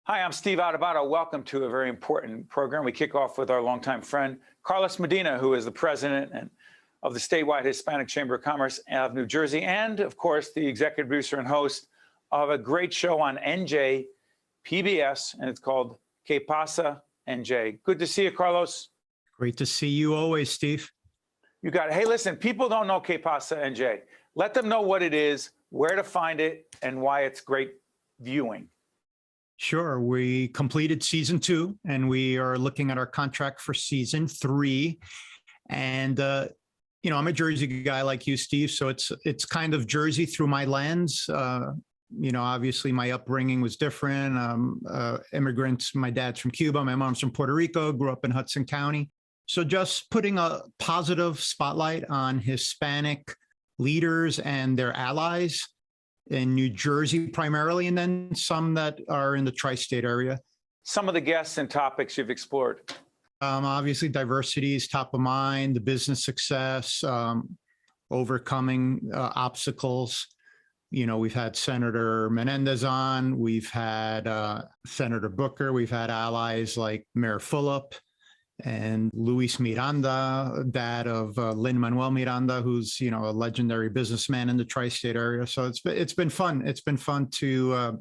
Hi, I'm Steve Adubato. Welcome to a very important program. We kick off with our longtime friend, Carlos Medina, who is the president of the Statewide Hispanic Chamber of Commerce of New Jersey, and, of course, the executive producer and host of a great show on NJ PBS, and it's called Pasa NJ. Good to see you, Carlos. Great to see you always, Steve. You got it. Hey, listen, people don't know Pasa NJ. Let them know what it is, where to find it, and why it's great viewing. Sure. We completed season 2 and we are looking at our contract for season 3. And, I'm a Jersey guy like you, Steve. So it's kind of Jersey through my lens. Obviously my upbringing was different. Immigrants, my dad's from Cuba, my mom's from Puerto Rico, grew up in Hudson County. So just putting a positive spotlight on Hispanic leaders and their allies in New Jersey primarily, and then some that are in the tri-state area. Some of the guests and topics you've explored. Obviously, diversity is top of mind, the business success, overcoming obstacles. We've had Senator Menendez on, we've had Senator Booker, we've had allies like Mayor Fulop and Luis Miranda, dad of Lin-Manuel Miranda, who's a legendary businessman in the tri-state area. So it's been fun. It's been fun to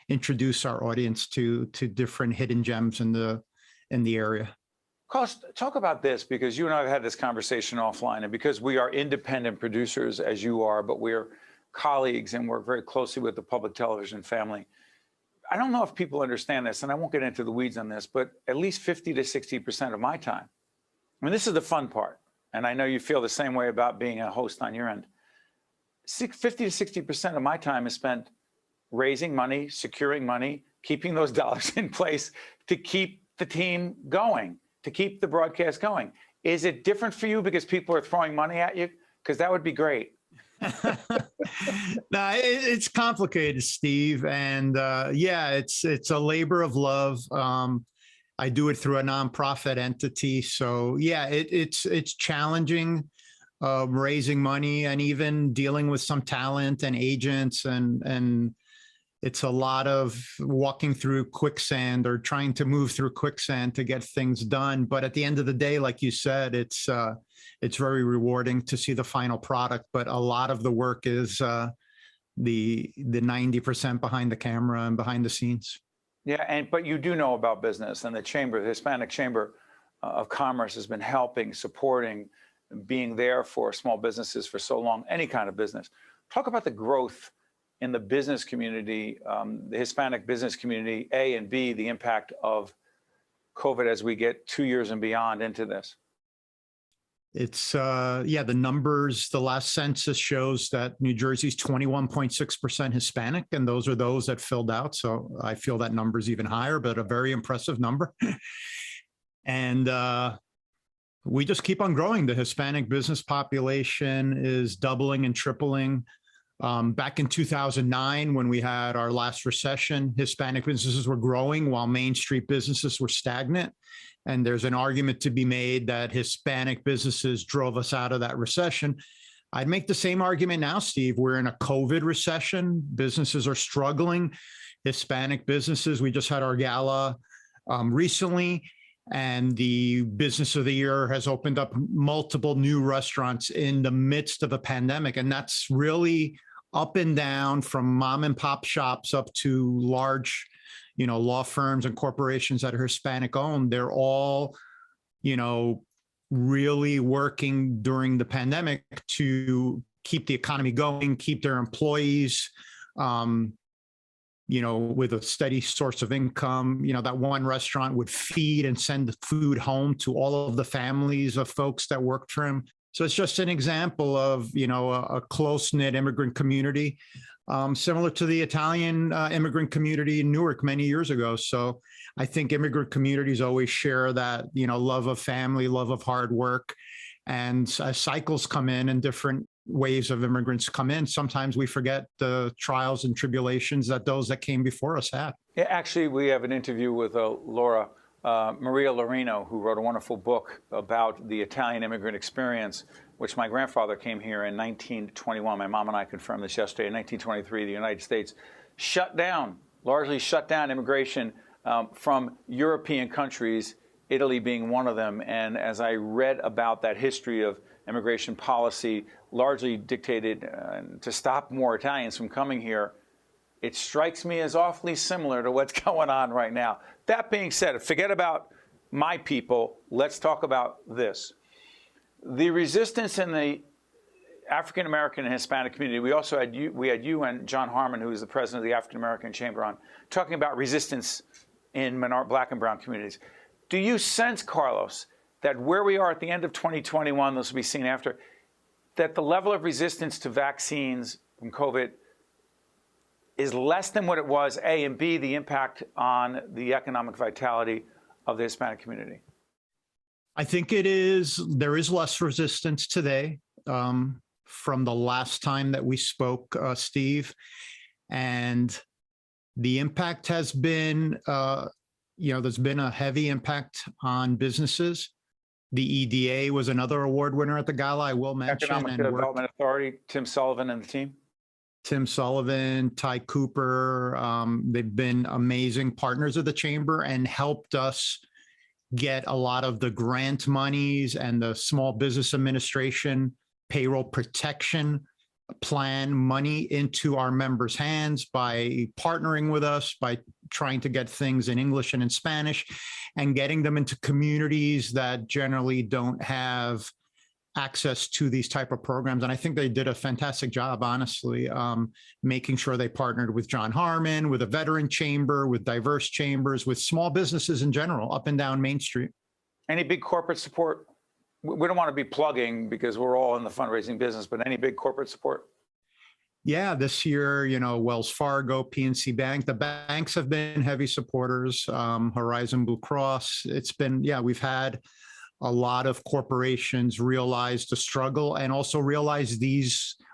introduce our audience to different hidden gems in the area. Carlos, talk about this, because you and I have had this conversation offline, and because we are independent producers as you are, but we're colleagues and work very closely with the public television family. I don't know if people understand this, and I won't get into the weeds on this, but at least 50 to 60% of my time, this is the fun part, and I know you feel the same way about being a host on your end. 50 to 60% of my time is spent raising money, securing money, keeping those dollars in place to keep the team going, to keep the broadcast going. Is it different for you because people are throwing money at you? Because that would be great. No, it's complicated, Steve. And it's a labor of love. I do it through a nonprofit entity. So yeah, it's challenging raising money and even dealing with some talent and agents, and it's a lot of walking through quicksand or trying to move through quicksand to get things done. But at the end of the day, like you said, it's very rewarding to see the final product. But a lot of the work is the 90% behind the camera and behind the scenes. Yeah, but you do know about business, and the Hispanic Chamber of Commerce has been helping, supporting, being there for small businesses for so long, any kind of business. Talk about the growth in the business community, the Hispanic business community, A, and B, the impact of COVID as we get 2 years and beyond into this. It's, the numbers, the last census shows that New Jersey's 21.6% Hispanic, and those are those that filled out. So I feel that number's even higher, but a very impressive number. And we just keep on growing. The Hispanic business population is doubling and tripling. Back in 2009, when we had our last recession, Hispanic businesses were growing while Main Street businesses were stagnant. And there's an argument to be made that Hispanic businesses drove us out of that recession. I'd make the same argument now, Steve. We're in a COVID recession. Businesses are struggling. Hispanic businesses, we just had our gala recently, and the Business of the Year has opened up multiple new restaurants in the midst of a pandemic. And that's really up and down, from mom and pop shops up to large, law firms and corporations that are Hispanic owned. They're all, really working during the pandemic to keep the economy going, keep their employees, with a steady source of income. That one restaurant would feed and send the food home to all of the families of folks that worked for him. So it's just an example of, a close-knit immigrant community, similar to the Italian immigrant community in Newark many years ago. So I think immigrant communities always share that, love of family, love of hard work. And as cycles come in and different waves of immigrants come in, sometimes we forget the trials and tribulations that those that came before us had. Yeah, actually, we have an interview with Maria Lorino, who wrote a wonderful book about the Italian immigrant experience, which my grandfather came here in 1921. My mom and I confirmed this yesterday. In 1923, the United States largely shut down immigration from European countries, Italy being one of them. And as I read about that history of immigration policy, largely dictated to stop more Italians from coming here, it strikes me as awfully similar to what's going on right now. That being said, forget about my people. Let's talk about this. The resistance in the African American and Hispanic community. We also had you and John Harmon, who is the president of the African American Chamber, on talking about resistance in Black and brown communities. Do you sense, Carlos, that where we are at the end of 2021, this will be seen after, that the level of resistance to vaccines from COVID is less than what it was, A, and B, the impact on the economic vitality of the Hispanic community? I think there is less resistance today from the last time that we spoke, Steve. And the impact has been, there's been a heavy impact on businesses. The EDA was another award winner at the gala, I will mention. Economic Development Authority, Tim Sullivan and the team. Tim Sullivan, Ty Cooper, they've been amazing partners of the chamber and helped us get a lot of the grant monies and the Small Business Administration payroll protection plan money into our members' hands by partnering with us, by trying to get things in English and in Spanish and getting them into communities that generally don't have access to these type of programs. And I think they did a fantastic job, honestly, making sure they partnered with John Harmon, with a veteran chamber, with diverse chambers, with small businesses in general, up and down Main Street. Any big corporate support? We don't want to be plugging because we're all in the fundraising business, but any big corporate support? Yeah, this year, Wells Fargo, PNC Bank, the banks have been heavy supporters, Horizon Blue Cross. It's been, we've had a lot of corporations realize the struggle and also realize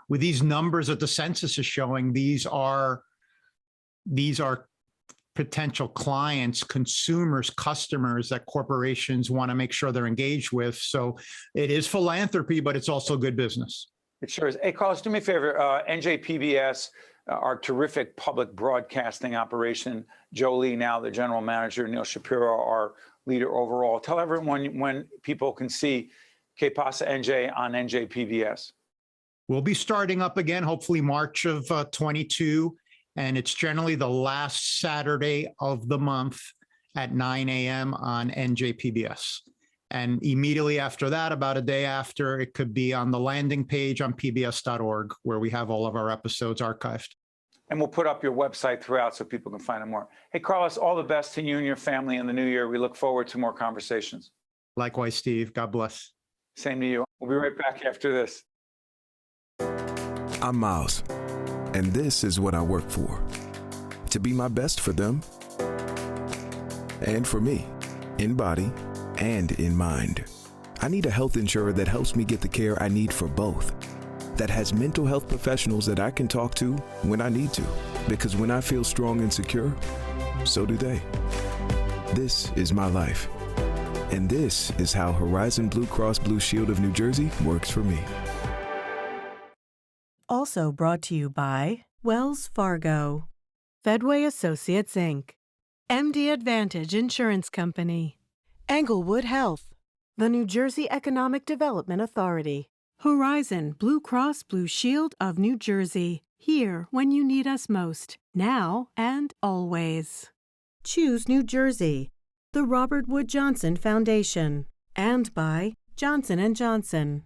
with these numbers that the census is showing, these are potential clients, consumers, customers that corporations want to make sure they're engaged with. So it is philanthropy, but it's also good business. It sure is. Hey, Carlos, do me a favor. NJ PBS, our terrific public broadcasting operation, Joe Lee, now the general manager, Neil Shapiro, our leader overall. Tell everyone when people can see Pasa NJ on NJ PBS. We'll be starting up again, hopefully March of 22. And it's generally the last Saturday of the month at 9 a.m. on NJ PBS. And immediately after that, about a day after, it could be on the landing page on pbs.org, where we have all of our episodes archived. And we'll put up your website throughout so people can find out more. Hey, Carlos, all the best to you and your family in the new year. We look forward to more conversations. Likewise, Steve. God bless. Same to you. We'll be right back after this. I'm Miles, and this is what I work for. To be my best for them and for me, in body and in mind. I need a health insurer that helps me get the care I need for both. That has mental health professionals that I can talk to when I need to. Because when I feel strong and secure, so do they. This is my life. And this is how Horizon Blue Cross Blue Shield of New Jersey works for me. Also brought to you by Wells Fargo, Fedway Associates, Inc., MD Advantage Insurance Company, Englewood Health, the New Jersey Economic Development Authority, Horizon Blue Cross Blue Shield of New Jersey, here when you need us most, now and always. Choose New Jersey, the Robert Wood Johnson Foundation, and by Johnson & Johnson.